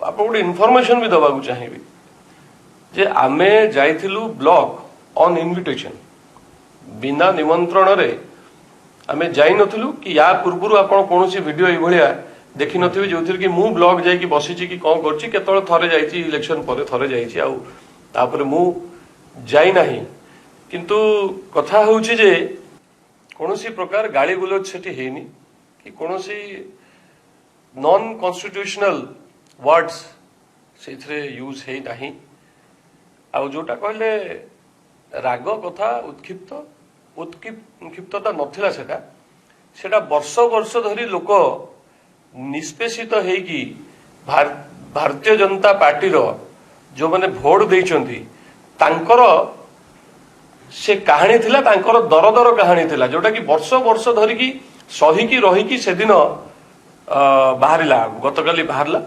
आप गोटे इनफॉरमेशन भी दबा चाहिए जे आमे जाइथिलु ब्लॉक ऑन इनविटेशन बिना निमंत्रण रे आमे जाई नथिलु कि या पूर्व आपण कोनोसी वीडियो ए भलिया देखि नथिबे जोथिर कि मु ब्लॉक जाई कि बसिची कि कोन करची केतळ थरे जाईची इलेक्शन परे थरे जाईची आ तापर मु जाई नाही किंतु कथा होउची जे कोनोसी प्रकार गाली गुलोच सेठी हेनी कि कोनोसी नॉन कॉन्स्टिट्यूशनल वर्ड्स से यूज है नहीं आ जोटा कहले राग कथा उत्क्षिप्तता नथिला सेटा वर्ष वर्ष धरी लोक निष्पेषित हेकी भारतीय जनता पार्टी रो जो माने भोट देइचंती तांकर से कहानी थिला तांकर दर दर कहानी थिला जोटा कि वर्ष वर्ष धरी की सही की रही की से दिन बाहरिला गतकाली बाहरला